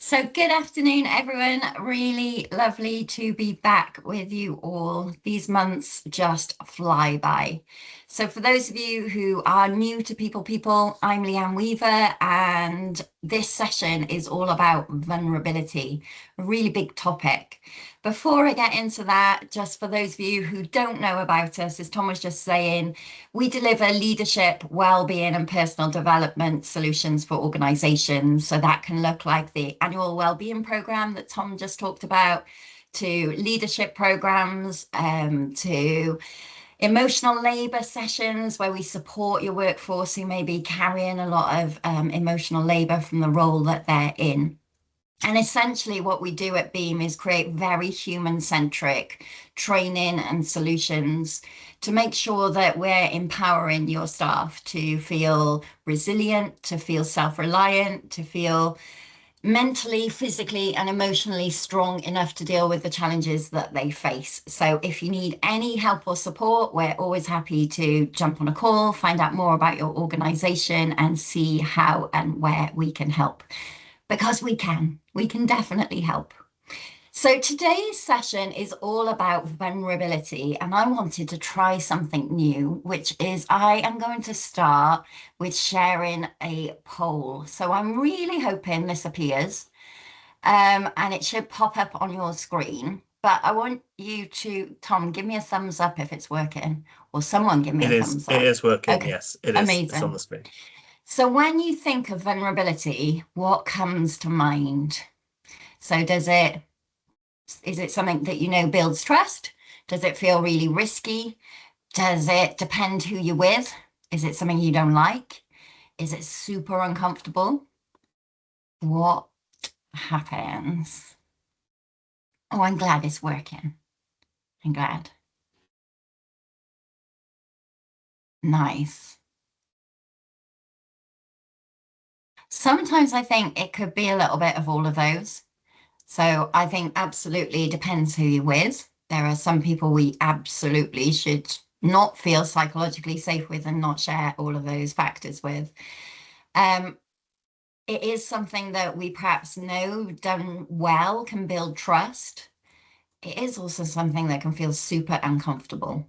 So good afternoon, everyone. Really lovely to be back with you all. These months just fly by. So for those of you who are new to People, I'm Leanne Weaver, and this session is all about vulnerability, a really big topic. Before I get into that, just for those of you who don't know about us, as Tom was just saying, we deliver leadership, well-being and personal development solutions for organizations. So that can look like the annual well-being program that Tom just talked about, to leadership programs, to emotional labor sessions where we support your workforce who may be carrying a lot of emotional labor from the role that they're in. And essentially what we do at Beam is create very human-centric training and solutions to make sure that we're empowering your staff to feel resilient, to feel self-reliant, to feel mentally, physically, and emotionally strong enough to deal with the challenges that they face. So if you need any help or support, we're always happy to jump on a call, find out more about your organization, and see how and where we can help. Because we can definitely help. So today's session is all about vulnerability, and I wanted to try something new, which is I am going to start with sharing a poll. So I'm really hoping this appears, and it should pop up on your screen. But I want you to, Tom, give me a thumbs up if it's working, or someone give me a thumbs up. It is working, Okay, yes, it is. amazing. It's on the screen. So when you think of vulnerability, what comes to mind? So is it something that you know builds trust? Does it feel really risky? Does it depend who you're with? Is it something you don't like? Is it super uncomfortable? What happens? Oh, I'm glad it's working. I'm glad. Nice. Sometimes I think it could be a little bit of all of those. So I think absolutely it depends who you're with. There are some people we absolutely should not feel psychologically safe with and not share all of those factors with. It is something that we perhaps know done well can build trust. It is also something that can feel super uncomfortable.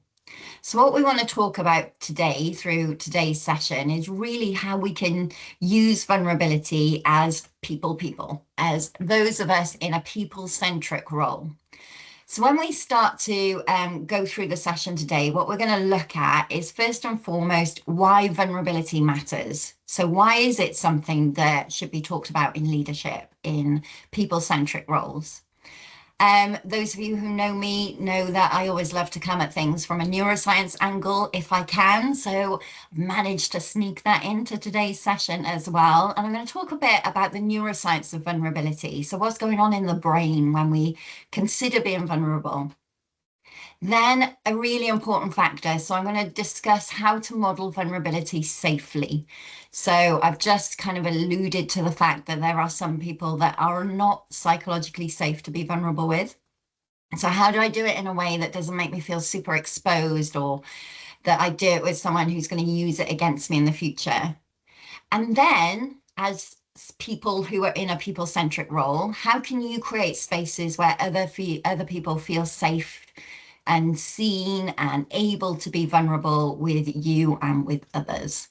So what we want to talk about today through today's session is really how we can use vulnerability as people, as those of us in a people-centric role. So when we start to go through the session today, what we're going to look at is first and foremost why vulnerability matters. So why is it something that should be talked about in leadership, in people-centric roles? Those of you who know me know that I always love to come at things from a neuroscience angle if I can. So I've managed to sneak that into today's session as well. And I'm going to talk a bit about the neuroscience of vulnerability. So what's going on in the brain when we consider being vulnerable. Then a really important factor. So I'm going to discuss how to model vulnerability safely. So I've just kind of alluded to the fact that there are some people that are not psychologically safe to be vulnerable with. So how do I do it in a way that doesn't make me feel super exposed, or that I do it with someone who's going to use it against me in the future? And then as people who are in a people-centric role, how can you create spaces where other people feel safe and seen and able to be vulnerable with you and with others?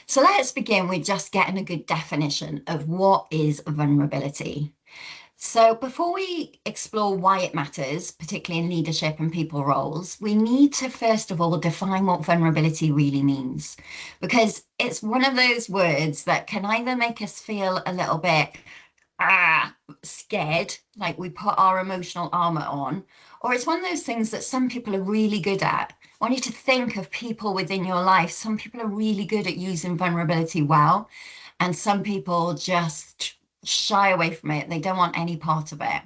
So let's begin with just getting a good definition of what is vulnerability. So before we explore why it matters, particularly in leadership and people roles, we need to first of all define what vulnerability really means, because it's one of those words that can either make us feel a little bit scared, like we put our emotional armor on, or it's one of those things that some people are really good at. I want you to think of people within your life. Some people are really good at using vulnerability well, and some people just shy away from it. They don't want any part of it.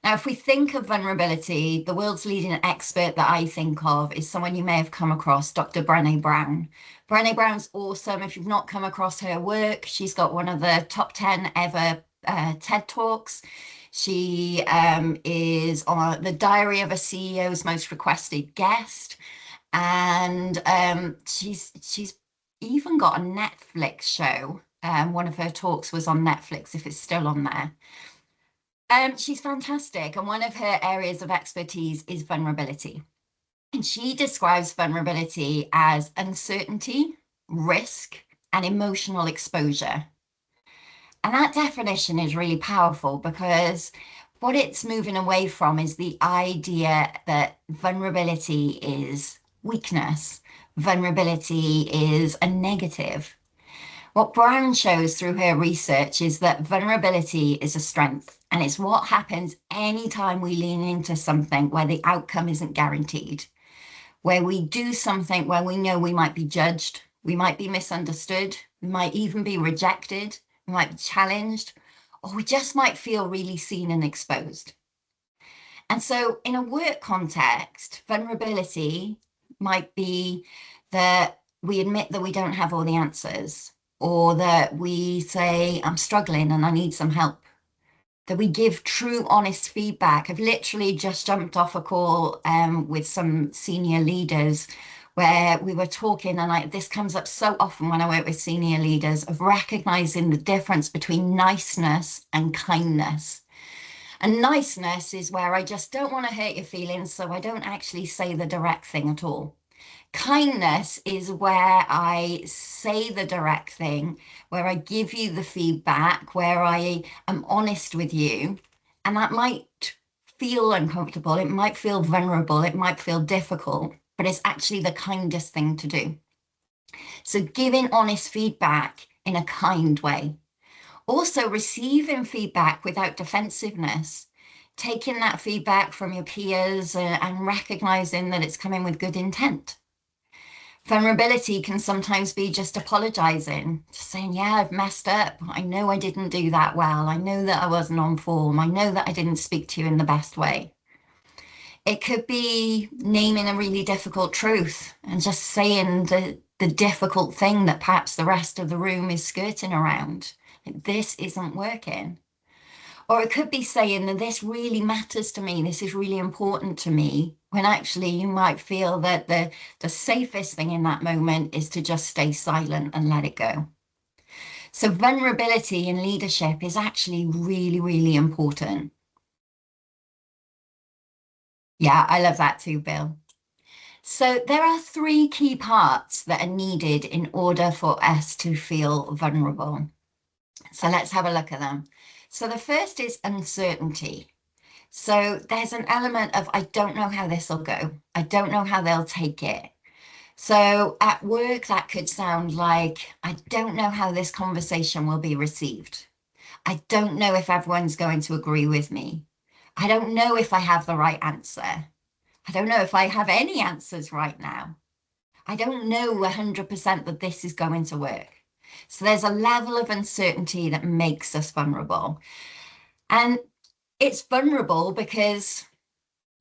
Now, if we think of vulnerability, the world's leading expert that I think of is someone you may have come across, Dr. Brené Brown. Brené Brown's awesome. If you've not come across her work, she's got one of the top 10 ever TED Talks. She is on the Diary of a CEO's most requested guest. And she's even got a Netflix show One of her talks was on Netflix, if it's still on there. She's fantastic. And one of her areas of expertise is vulnerability. And she describes vulnerability as uncertainty, risk, and emotional exposure. And that definition is really powerful because what it's moving away from is the idea that vulnerability is weakness, vulnerability is a negative. What Brown shows through her research is that vulnerability is a strength, and it's what happens anytime we lean into something where the outcome isn't guaranteed, where we do something where we know we might be judged, we might be misunderstood, we might even be rejected, we might be challenged, or we just might feel really seen and exposed. And so, in a work context, vulnerability might be that we admit that we don't have all the answers, or that we say, I'm struggling and I need some help, that we give true, honest feedback. I've literally just jumped off a call with some senior leaders where we were talking, and this comes up so often when I work with senior leaders, of recognizing the difference between niceness and kindness. And niceness is where I just don't want to hurt your feelings, so I don't actually say the direct thing at all. Kindness is where I say the direct thing, where I give you the feedback, where I am honest with you. And that might feel uncomfortable, it might feel vulnerable, it might feel difficult, but it's actually the kindest thing to do. So giving honest feedback in a kind way. Also, receiving feedback without defensiveness, taking that feedback from your peers and recognizing that it's coming with good intent. Vulnerability can sometimes be just apologizing, just saying, yeah, I've messed up. I know I didn't do that well. I know that I wasn't on form. I know that I didn't speak to you in the best way. It could be naming a really difficult truth and just saying the difficult thing that perhaps the rest of the room is skirting around. This isn't working. Or it could be saying that this really matters to me, this is really important to me, when actually you might feel that the safest thing in that moment is to just stay silent and let it go. So vulnerability in leadership is actually really, really important. Yeah, I love that too, Bill. So there are three key parts that are needed in order for us to feel vulnerable. So let's have a look at them. So the first is uncertainty. So there's an element of, I don't know how this will go. I don't know how they'll take it. So at work, that could sound like, I don't know how this conversation will be received. I don't know if everyone's going to agree with me. I don't know if I have the right answer. I don't know if I have any answers right now. I don't know 100% that this is going to work. So there's a level of uncertainty that makes us vulnerable. And it's vulnerable because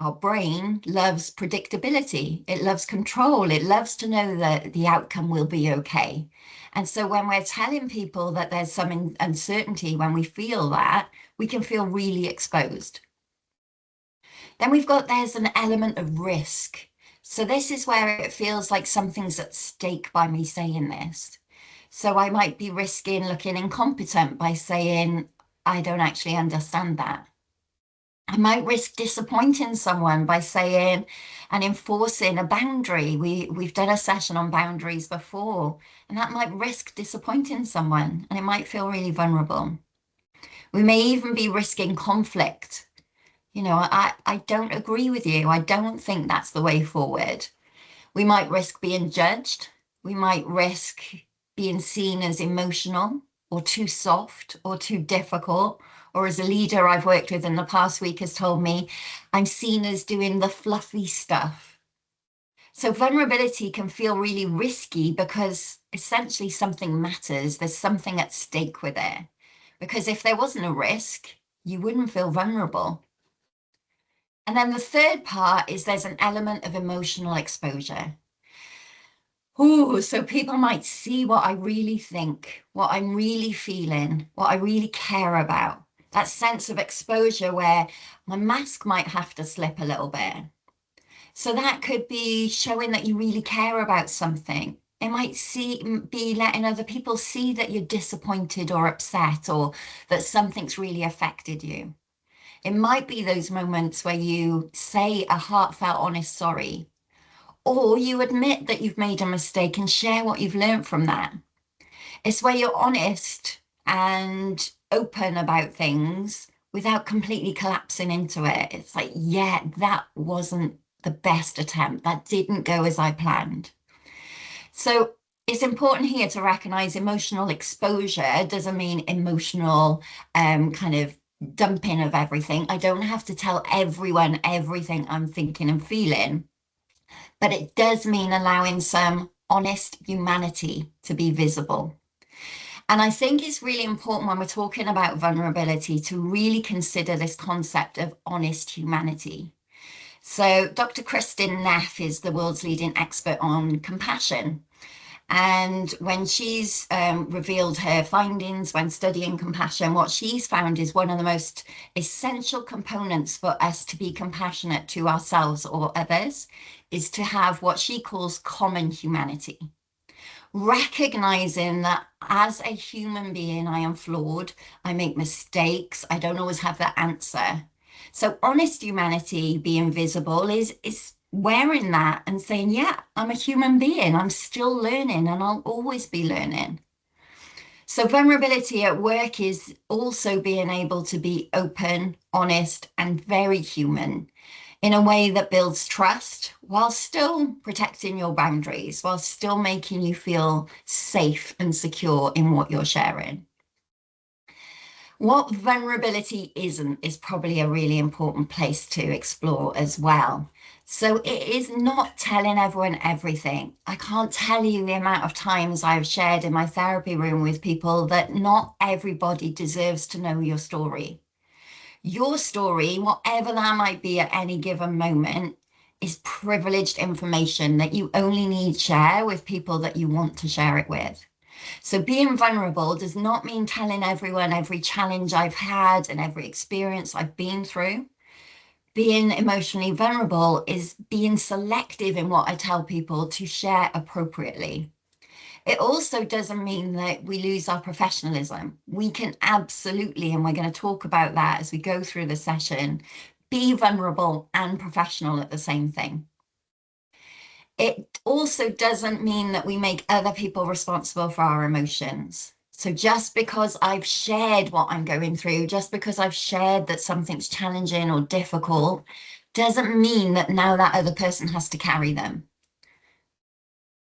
our brain loves predictability. It loves control. It loves to know that the outcome will be okay. And so when we're telling people that there's some uncertainty, when we feel that, we can feel really exposed. Then there's an element of risk. So this is where it feels like something's at stake by me saying this. So I might be risking looking incompetent by saying, I don't actually understand that. I might risk disappointing someone by saying and enforcing a boundary. We've done a session on boundaries before, and that might risk disappointing someone, and it might feel really vulnerable. We may even be risking conflict. I don't agree with you. I don't think that's the way forward. We might risk being judged. We might risk being seen as emotional or too soft or too difficult. Or as a leader I've worked with in the past week has told me, I'm seen as doing the fluffy stuff. So vulnerability can feel really risky because essentially something matters. There's something at stake with it. Because if there wasn't a risk, you wouldn't feel vulnerable. And then the third part is there's an element of emotional exposure. Ooh, so people might see what I really think, what I'm really feeling, what I really care about. That sense of exposure where my mask might have to slip a little bit. So that could be showing that you really care about something. It might be letting other people see that you're disappointed or upset or that something's really affected you. It might be those moments where you say a heartfelt, honest sorry, or you admit that you've made a mistake and share what you've learned from that. It's where you're honest and open about things without completely collapsing into it. It's like, yeah, that wasn't the best attempt. That didn't go as I planned. So it's important here to recognize emotional exposure doesn't mean emotional kind of dumping of everything. I don't have to tell everyone everything I'm thinking and feeling, but it does mean allowing some honest humanity to be visible. And I think it's really important when we're talking about vulnerability to really consider this concept of honest humanity. So Dr. Kristin Neff is the world's leading expert on compassion. And when she's revealed her findings when studying compassion, what she's found is one of the most essential components for us to be compassionate to ourselves or others is to have what she calls common humanity. Recognizing that as a human being, I am flawed, I make mistakes, I don't always have the answer. So honest humanity, being visible, is wearing that and saying, yeah, I'm a human being, I'm still learning and I'll always be learning. So vulnerability at work is also being able to be open, honest, and very human in a way that builds trust while still protecting your boundaries, while still making you feel safe and secure in what you're sharing. What vulnerability isn't is probably a really important place to explore as well. So it is not telling everyone everything. I can't tell you the amount of times I've shared in my therapy room with people that not everybody deserves to know your story. Your story, whatever that might be at any given moment, is privileged information that you only need to share with people that you want to share it with. So being vulnerable does not mean telling everyone every challenge I've had and every experience I've been through. Being emotionally vulnerable is being selective in what I tell people to share appropriately. It also doesn't mean that we lose our professionalism. We can absolutely, and we're going to talk about that as we go through the session, be vulnerable and professional at the same thing. It also doesn't mean that we make other people responsible for our emotions. So just because I've shared what I'm going through, just because I've shared that something's challenging or difficult, doesn't mean that now that other person has to carry them.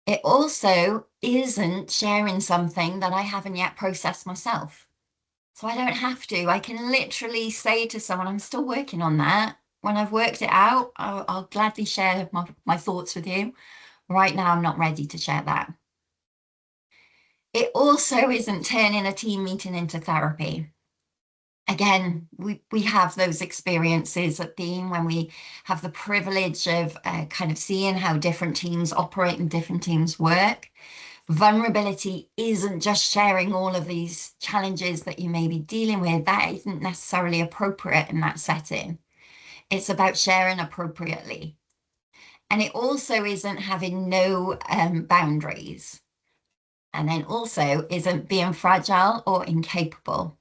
It also isn't sharing something that I haven't yet processed myself. So I don't have to. I can literally say to someone, I'm still working on that. When I've worked it out, I'll gladly share my thoughts with you. Right now, I'm not ready to share that. It also isn't turning a team meeting into therapy. Again, we have those experiences at Beam when we have the privilege of kind of seeing how different teams operate and different teams work. Vulnerability isn't just sharing all of these challenges that you may be dealing with. That isn't necessarily appropriate in that setting. It's about sharing appropriately. And it also isn't having no boundaries. And then also isn't being fragile or incapable.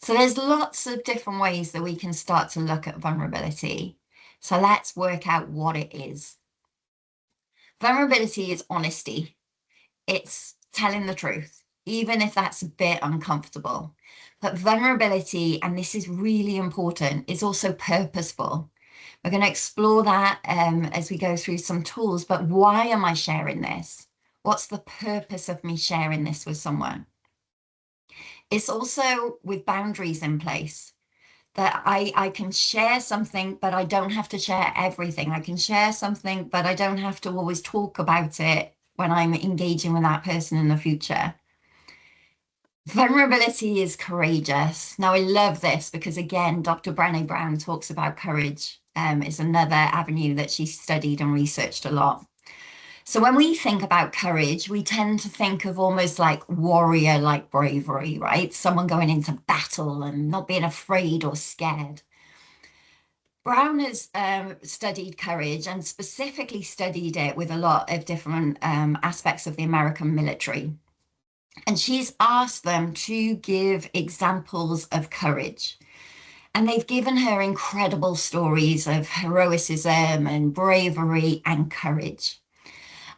So there's lots of different ways that we can start to look at vulnerability. So let's work out what it is. Vulnerability is honesty. It's telling the truth, even if that's a bit uncomfortable. But vulnerability, and this is really important, is also purposeful. We're going to explore that as we go through some tools, but why am I sharing this? What's the purpose of me sharing this with someone? It's also with boundaries in place that I can share something, but I don't have to share everything. I can share something, but I don't have to always talk about it when I'm engaging with that person in the future. Vulnerability is courageous. Now, I love this because, again, Dr. Brené Brown talks about courage. It's another avenue that she studied and researched a lot. So when we think about courage, we tend to think of almost like warrior-like bravery, right? Someone going into battle and not being afraid or scared. Brown has studied courage and specifically studied it with a lot of different aspects of the American military. And she's asked them to give examples of courage. And they've given her incredible stories of heroicism and bravery and courage.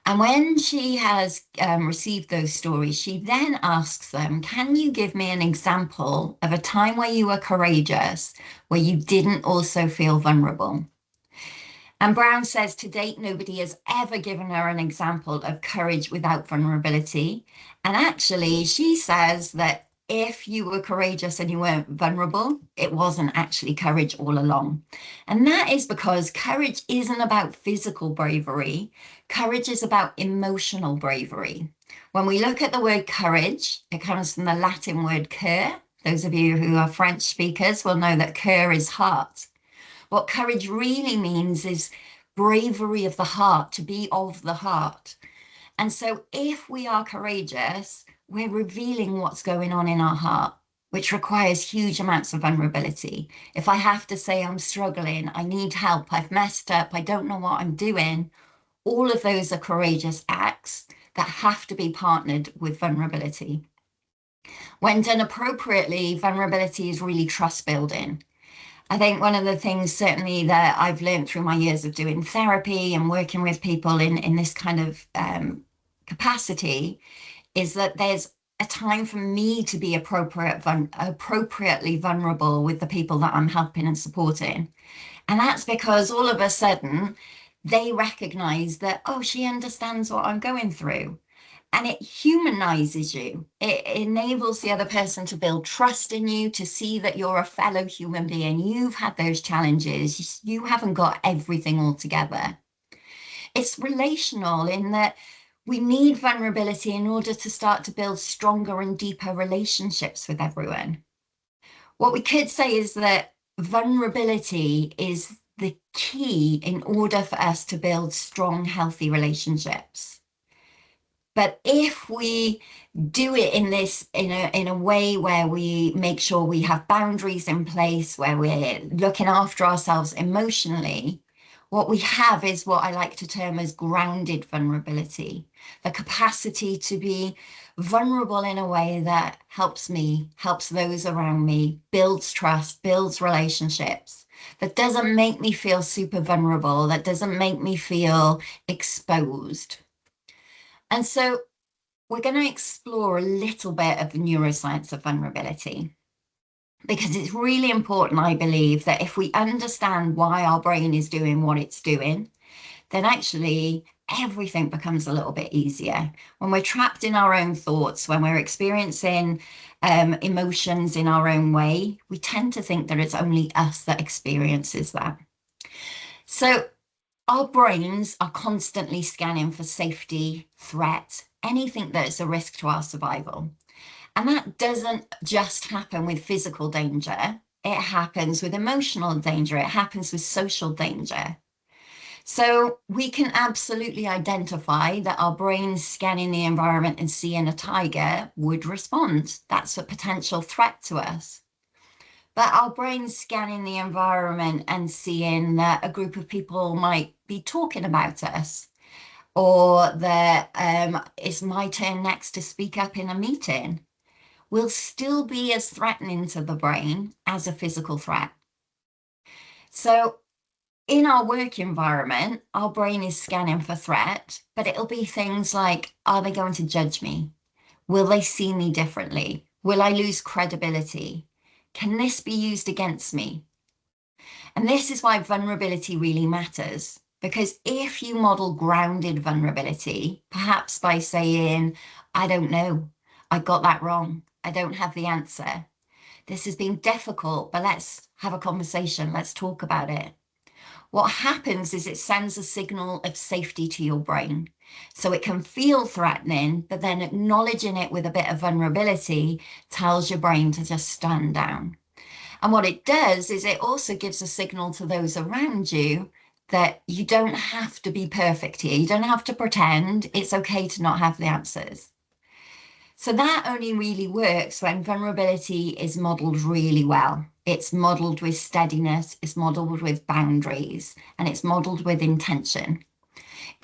And when she has received those stories, she then asks them, can you give me an example of a time where you were courageous, where you didn't also feel vulnerable? And Brown says to date, nobody has ever given her an example of courage without vulnerability. And actually, she says that if you were courageous and you weren't vulnerable, it wasn't actually courage all along. And that is because courage isn't about physical bravery. Courage is about emotional bravery. When we look at the word courage, it comes from the Latin word cur. Those of you who are French speakers will know that cur is heart. What courage really means is bravery of the heart, to be of the heart. And so if we are courageous, we're revealing what's going on in our heart, which requires huge amounts of vulnerability. If I have to say I'm struggling, I need help, I've messed up, I don't know what I'm doing, all of those are courageous acts that have to be partnered with vulnerability. When done appropriately, vulnerability is really trust building. I think one of the things certainly that I've learned through my years of doing therapy and working with people in this kind of capacity is that there's a time for me to be appropriately vulnerable with the people that I'm helping and supporting. And that's because all of a sudden they recognize that, oh, she understands what I'm going through. And it humanizes you. It enables the other person to build trust in you, to see that you're a fellow human being. You've had those challenges. You haven't got everything all together. It's relational in that we need vulnerability in order to start to build stronger and deeper relationships with everyone. What we could say is that vulnerability is the key in order for us to build strong, healthy relationships. But if we do it in a way where we make sure we have boundaries in place, where we're looking after ourselves emotionally, what we have is what I like to term as grounded vulnerability, the capacity to be vulnerable in a way that helps me, helps those around me, builds trust, builds relationships, that doesn't make me feel super vulnerable, that doesn't make me feel exposed. And so we're going to explore a little bit of the neuroscience of vulnerability, because it's really important, I believe, that if we understand why our brain is doing what it's doing, then actually everything becomes a little bit easier. When we're trapped in our own thoughts, when we're experiencing emotions in our own way, we tend to think that it's only us that experiences that. So our brains are constantly scanning for safety, threat, anything that is a risk to our survival. And that doesn't just happen with physical danger. It happens with emotional danger. It happens with social danger. So we can absolutely identify that our brains scanning the environment and seeing a tiger would respond. That's a potential threat to us. But our brains scanning the environment and seeing that a group of people might be talking about us, or that it's my turn next to speak up in a meeting, will still be as threatening to the brain as a physical threat. So in our work environment, our brain is scanning for threat, but it'll be things like, are they going to judge me? Will they see me differently? Will I lose credibility? Can this be used against me? And this is why vulnerability really matters. Because if you model grounded vulnerability, perhaps by saying, I don't know, I got that wrong, I don't have the answer, this has been difficult, but let's have a conversation, let's talk about it. What happens is it sends a signal of safety to your brain. So it can feel threatening, but then acknowledging it with a bit of vulnerability tells your brain to just stand down. And what it does is it also gives a signal to those around you that you don't have to be perfect here. You don't have to pretend. It's okay to not have the answers. So that only really works when vulnerability is modeled really well. It's modeled with steadiness, it's modeled with boundaries, and it's modeled with intention.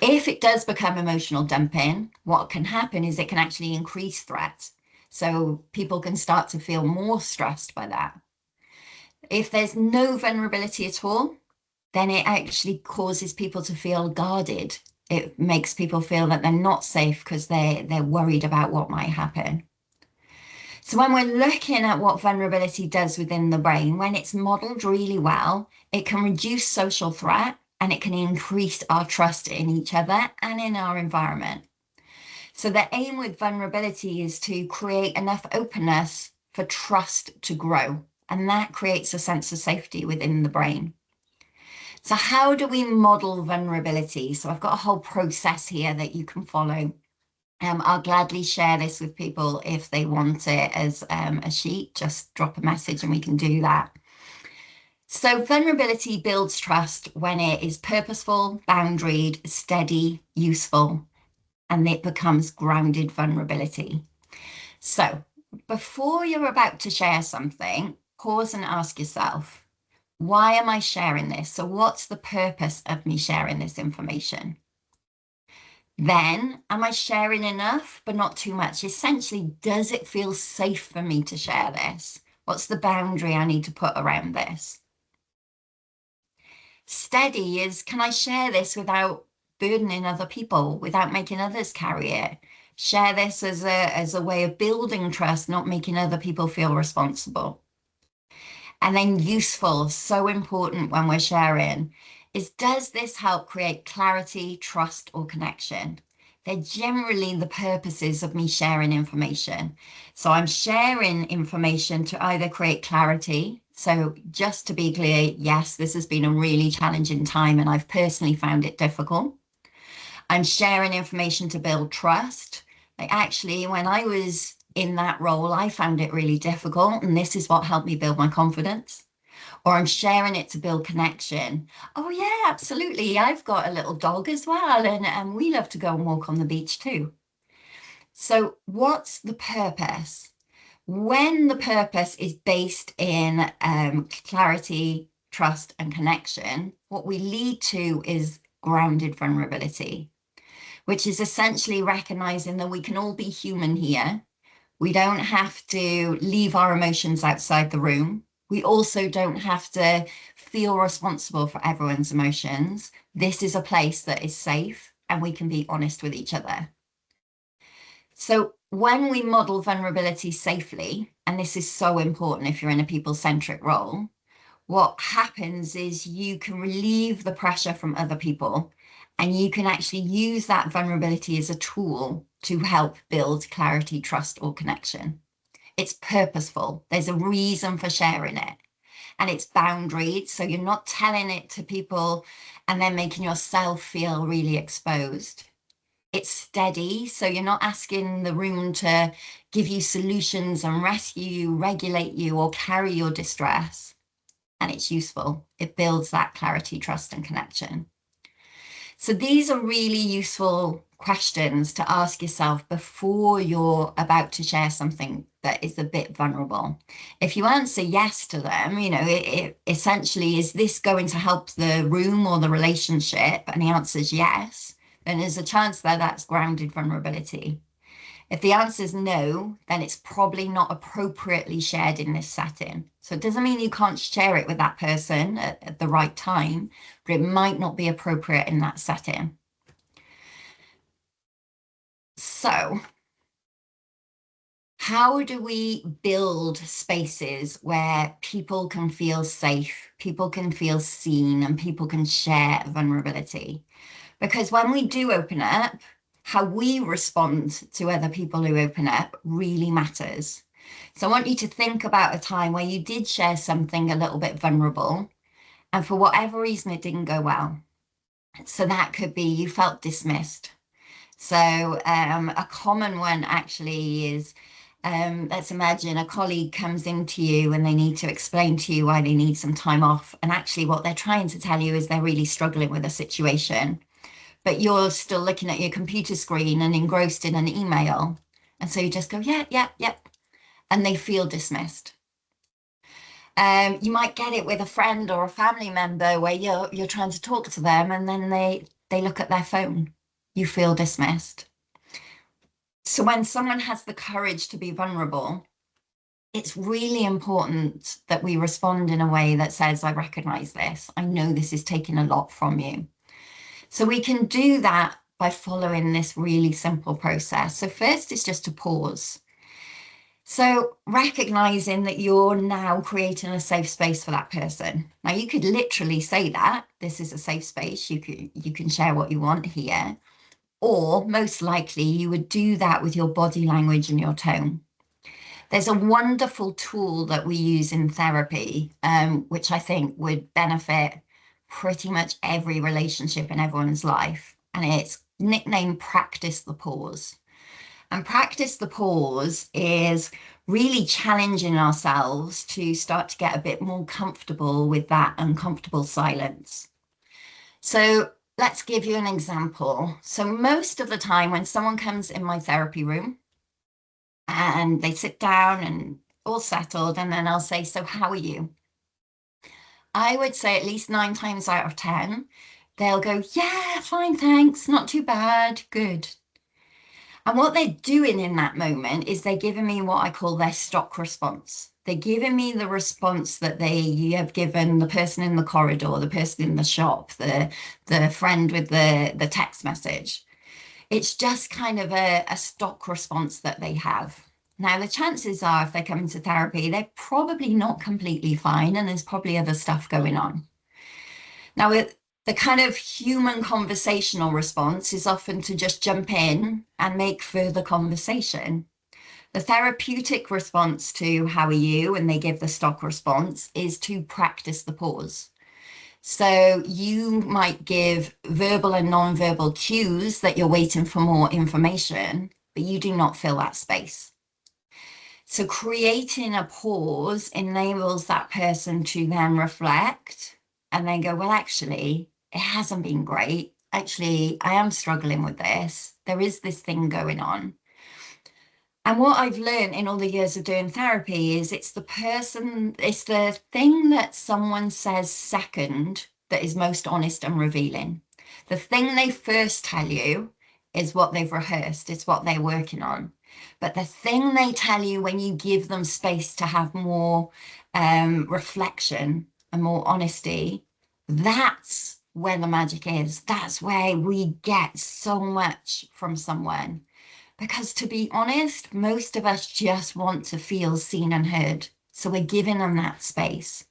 If it does become emotional dumping, what can happen is it can actually increase threat. So people can start to feel more stressed by that. If there's no vulnerability at all, then it actually causes people to feel guarded. It makes people feel that they're not safe because they're worried about what might happen. So when we're looking at what vulnerability does within the brain, when it's modeled really well, it can reduce social threat and it can increase our trust in each other and in our environment. So the aim with vulnerability is to create enough openness for trust to grow, and that creates a sense of safety within the brain. So how do we model vulnerability? So I've got a whole process here that you can follow. I'll gladly share this with people if they want it as a sheet. Just drop a message and we can do that. So vulnerability builds trust when it is purposeful, boundaried, steady, useful, and it becomes grounded vulnerability. So before you're about to share something, pause and ask yourself, why am I sharing this? So what's the purpose of me sharing this information? Then, am I sharing enough, but not too much? Essentially, does it feel safe for me to share this? What's the boundary I need to put around this? Steady is, can I share this without burdening other people, without making others carry it? Share this as a way of building trust, not making other people feel responsible. And then useful, so important when we're sharing, is does this help create clarity, trust, or connection? They're generally the purposes of me sharing information. So I'm sharing information to either create clarity. So just to be clear, yes, this has been a really challenging time and I've personally found it difficult. I'm sharing information to build trust. Like actually, when I was in that role, I found it really difficult, and this is what helped me build my confidence. Or I'm sharing it to build connection. Oh, yeah, absolutely. I've got a little dog as well, and we love to go and walk on the beach too. So, what's the purpose? When the purpose is based in clarity, trust, and connection, what we lead to is grounded vulnerability, which is essentially recognizing that we can all be human here. We don't have to leave our emotions outside the room. We also don't have to feel responsible for everyone's emotions. This is a place that is safe and we can be honest with each other. So when we model vulnerability safely, and this is so important if you're in a people-centric role, what happens is you can relieve the pressure from other people and you can actually use that vulnerability as a tool to help build clarity, trust, or connection. It's purposeful. There's a reason for sharing it. And it's boundaried. So you're not telling it to people and then making yourself feel really exposed. It's steady. So you're not asking the room to give you solutions and rescue you, regulate you, or carry your distress. And it's useful. It builds that clarity, trust, and connection. So these are really useful questions to ask yourself before you're about to share something that is a bit vulnerable. If you answer yes to them, it essentially, is this going to help the room or the relationship? And the answer is yes, then there's a chance that that's grounded vulnerability. If the answer is no, then it's probably not appropriately shared in this setting. So it doesn't mean you can't share it with that person at the right time, but it might not be appropriate in that setting. So how do we build spaces where people can feel safe, people can feel seen, and people can share vulnerability? Because when we do open up, how we respond to other people who open up really matters. So I want you to think about a time where you did share something a little bit vulnerable, and for whatever reason, it didn't go well. So that could be you felt dismissed. So a common one actually is, let's imagine a colleague comes into you and they need to explain to you why they need some time off. And actually what they're trying to tell you is they're really struggling with a situation, but you're still looking at your computer screen and engrossed in an email. And so you just go, yeah, yeah, yeah. And they feel dismissed. You might get it with a friend or a family member where you're trying to talk to them and then they look at their phone. You feel dismissed. So when someone has the courage to be vulnerable, it's really important that we respond in a way that says, I recognize this. I know this is taking a lot from you. So we can do that by following this really simple process. So first is just to pause. So recognizing that you're now creating a safe space for that person. Now you could literally say that this is a safe space. You can share what you want here, or most likely you would do that with your body language and your tone. There's a wonderful tool that we use in therapy, which I think would benefit pretty much every relationship in everyone's life, and it's nicknamed Practice the Pause. And practice the pause is really challenging ourselves to start to get a bit more comfortable with that uncomfortable silence. So let's give you an example. So most of the time when someone comes in my therapy room and they sit down and all settled, and then I'll say, so how are you? I would say at least 9 times out of 10, they'll go, yeah, fine, thanks, not too bad, good. And what they're doing in that moment is they're giving me what I call their stock response. They're giving me the response that they have given the person in the corridor, the person in the shop, the friend with the text message. It's just kind of a stock response that they have. Now, the chances are, if they come into therapy, they're probably not completely fine, and there's probably other stuff going on. Now, the kind of human conversational response is often to just jump in and make further conversation. The therapeutic response to how are you, and they give the stock response, is to practice the pause. So you might give verbal and non-verbal cues that you're waiting for more information, but you do not fill that space. So creating a pause enables that person to then reflect and then go, well, actually, it hasn't been great. Actually, I am struggling with this. There is this thing going on. And what I've learned in all the years of doing therapy is it's the thing that someone says second that is most honest and revealing. The thing they first tell you is what they've rehearsed, it's what they're working on. But the thing they tell you when you give them space to have more reflection and more honesty, that's where the magic is. That's where we get so much from someone. Because to be honest, most of us just want to feel seen and heard. So we're giving them that space.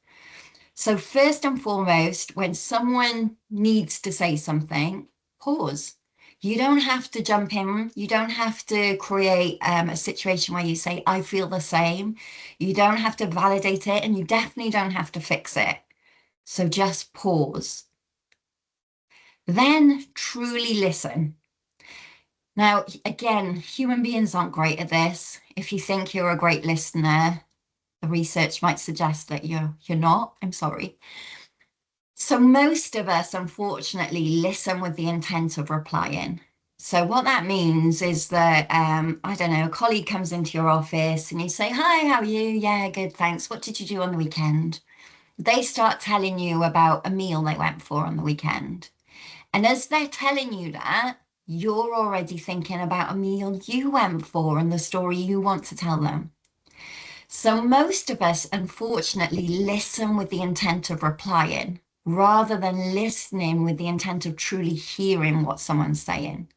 So first and foremost, when someone needs to say something, pause. You don't have to jump in. You don't have to create a situation where you say, I feel the same. You don't have to validate it, and you definitely don't have to fix it. So just pause. Then truly listen. Now, again, human beings aren't great at this. If you think you're a great listener, the research might suggest that you're not. I'm sorry. So most of us, unfortunately, listen with the intent of replying. So what that means is that, I don't know, a colleague comes into your office and you say, hi, how are you? Yeah, good, thanks. What did you do on the weekend? They start telling you about a meal they went for on the weekend. And as they're telling you that, you're already thinking about a meal you went for and the story you want to tell them. So most of us, unfortunately, listen with the intent of replying rather than listening with the intent of truly hearing what someone's saying.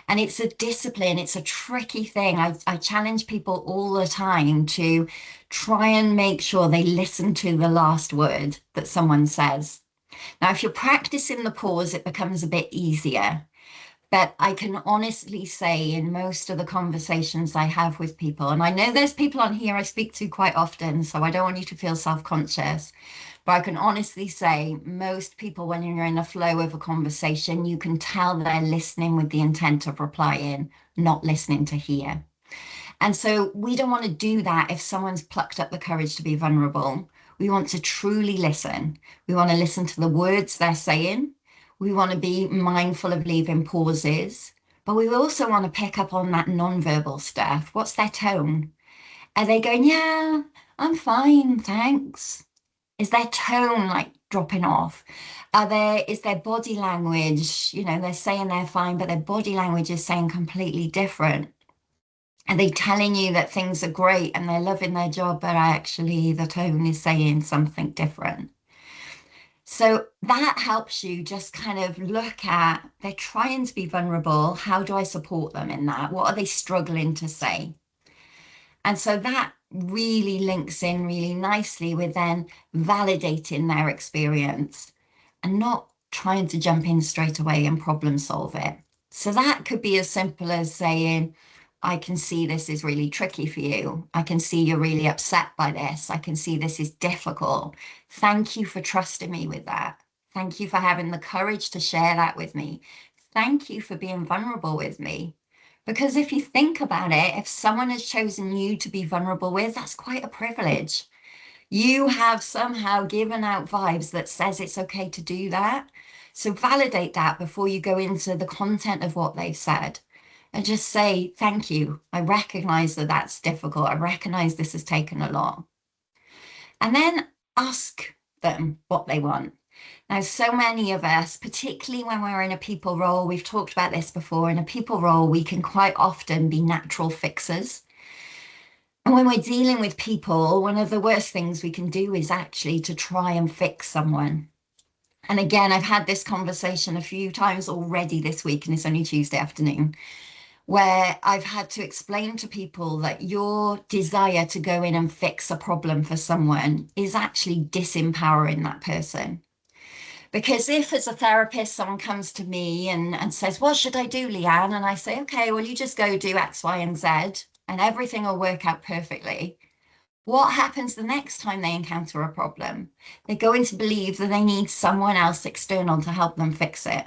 And it's a discipline, it's a tricky thing. I challenge people all the time to try and make sure they listen to the last word that someone says. Now, if you're practicing the pause, it becomes a bit easier. But I can honestly say in most of the conversations I have with people, and I know there's people on here I speak to quite often, so I don't want you to feel self-conscious, but I can honestly say most people, when you're in a flow of a conversation, you can tell they're listening with the intent of replying, not listening to hear. And so we don't want to do that if someone's plucked up the courage to be vulnerable. We want to truly listen. We want to listen to the words they're saying. We want to be mindful of leaving pauses. But we also want to pick up on that non-verbal stuff. What's their tone? Are they going, yeah, I'm fine, thanks? Is their tone like dropping off? Is their body language, they're saying they're fine, but their body language is saying completely different? Are they telling you that things are great and they're loving their job, but actually the tone is saying something different? So that helps you just kind of look at, they're trying to be vulnerable. How do I support them in that? What are they struggling to say? And so that really links in really nicely with then validating their experience and not trying to jump in straight away and problem solve it. So that could be as simple as saying, I can see this is really tricky for you. I can see you're really upset by this. I can see this is difficult. Thank you for trusting me with that. Thank you for having the courage to share that with me. Thank you for being vulnerable with me. Because if you think about it, if someone has chosen you to be vulnerable with, that's quite a privilege. You have somehow given out vibes that says it's okay to do that. So validate that before you go into the content of what they've said. And just say, thank you. I recognize that that's difficult. I recognize this has taken a lot. And then ask them what they want. Now, so many of us, particularly when we're in a people role, we've talked about this before, in a people role, we can quite often be natural fixers. And when we're dealing with people, one of the worst things we can do is actually to try and fix someone. And again, I've had this conversation a few times already this week, and it's only Tuesday afternoon, where I've had to explain to people that your desire to go in and fix a problem for someone is actually disempowering that person. Because if, as a therapist, someone comes to me and says, what should I do, Leanne? And I say, okay, well, you just go do X, Y, and Z, and everything will work out perfectly. What happens the next time they encounter a problem? They're going to believe that they need someone else external to help them fix it.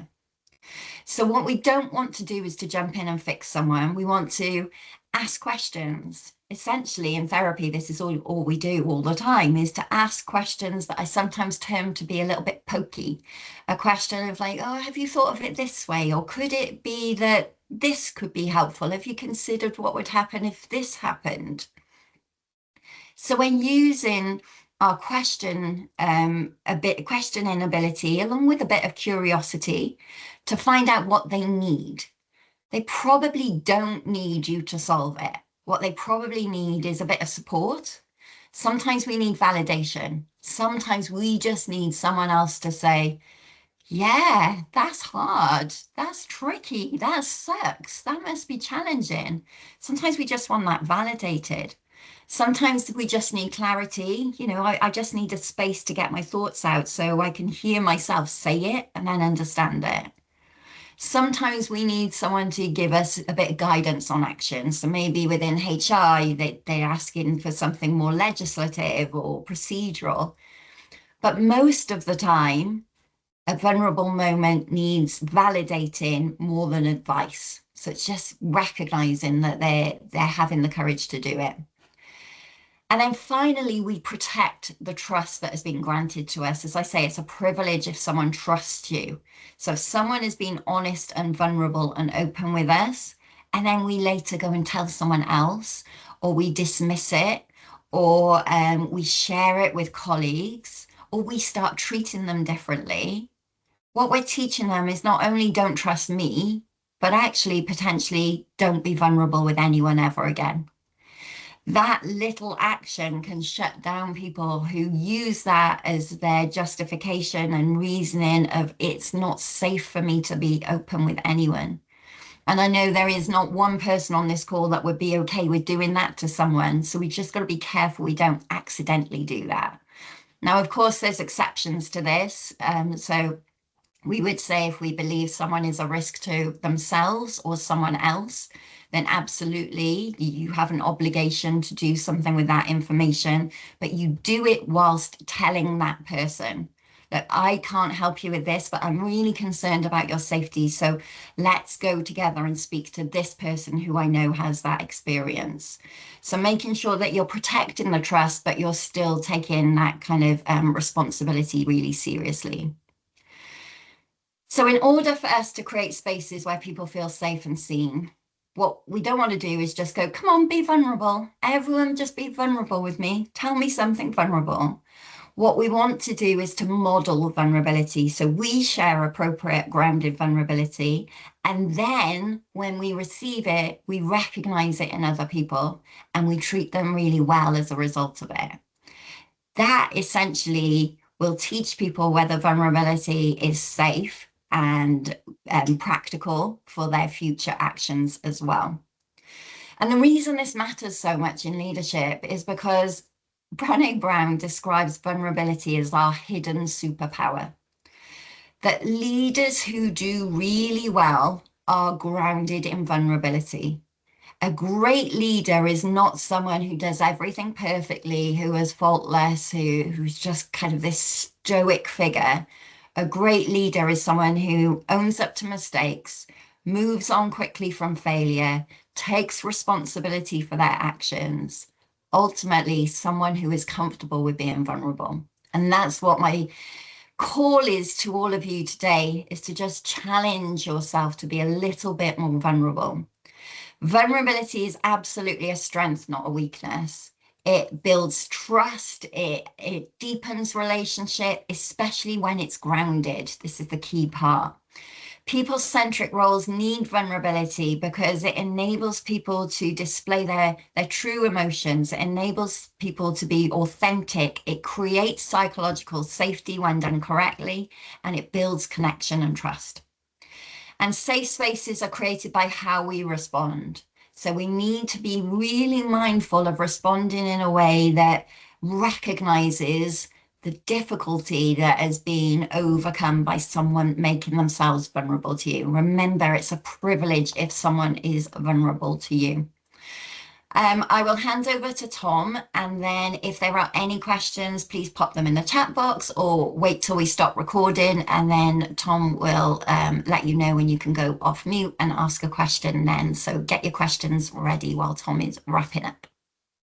So what we don't want to do is to jump in and fix someone. We want to ask questions. Essentially, in therapy, this is all we do all the time, is to ask questions that I sometimes term to be a little bit pokey. A question of like, oh, have you thought of it this way? Or could it be that this could be helpful? Have you considered what would happen if this happened? So when using our questioning ability, along with a bit of curiosity, to find out what they need. They probably don't need you to solve it. What they probably need is a bit of support. Sometimes we need validation. Sometimes we just need someone else to say, yeah, that's hard. That's tricky. That sucks. That must be challenging. Sometimes we just want that validated. Sometimes we just need clarity. I just need a space to get my thoughts out so I can hear myself say it and then understand it. Sometimes we need someone to give us a bit of guidance on action. So maybe within HR, they're asking for something more legislative or procedural. But most of the time, a vulnerable moment needs validating more than advice. So it's just recognizing that they're having the courage to do it. And then finally, we protect the trust that has been granted to us. As I say, it's a privilege if someone trusts you. So if someone has been honest and vulnerable and open with us, and then we later go and tell someone else, or we dismiss it, or we share it with colleagues, or we start treating them differently, what we're teaching them is not only don't trust me, but actually potentially don't be vulnerable with anyone ever again. That little action can shut down people who use that as their justification and reasoning of it's not safe for me to be open with anyone. And I know there is not one person on this call that would be okay with doing that to someone. So we just got to be careful we don't accidentally do that. Now, of course, there's exceptions to this. So we would say if we believe someone is a risk to themselves or someone else, then absolutely you have an obligation to do something with that information, but you do it whilst telling that person that I can't help you with this, but I'm really concerned about your safety. So let's go together and speak to this person who I know has that experience. So making sure that you're protecting the trust, but you're still taking that kind of responsibility really seriously. So in order for us to create spaces where people feel safe and seen, what we don't want to do is just go, come on, be vulnerable. Everyone just be vulnerable with me. Tell me something vulnerable. What we want to do is to model vulnerability. So we share appropriate, grounded vulnerability. And then when we receive it, we recognize it in other people and we treat them really well as a result of it. That essentially will teach people whether vulnerability is safe and practical for their future actions as well. And the reason this matters so much in leadership is because Brené Brown describes vulnerability as our hidden superpower. That leaders who do really well are grounded in vulnerability. A great leader is not someone who does everything perfectly, who is faultless, who's just kind of this stoic figure. A great leader is someone who owns up to mistakes, moves on quickly from failure, takes responsibility for their actions. Ultimately, someone who is comfortable with being vulnerable. And that's what my call is to all of you today, is to just challenge yourself to be a little bit more vulnerable. Vulnerability is absolutely a strength, not a weakness. It builds trust, it deepens relationship, especially when it's grounded. This is the key part. People-centric roles need vulnerability because it enables people to display their true emotions. It enables people to be authentic. It creates psychological safety when done correctly, and it builds connection and trust. And safe spaces are created by how we respond. So we need to be really mindful of responding in a way that recognizes the difficulty that has been overcome by someone making themselves vulnerable to you. Remember, it's a privilege if someone is vulnerable to you. I will hand over to Tom, and then if there are any questions, please pop them in the chat box or wait till we stop recording, and then Tom will let you know when you can go off mute and ask a question then. So get your questions ready while Tom is wrapping up.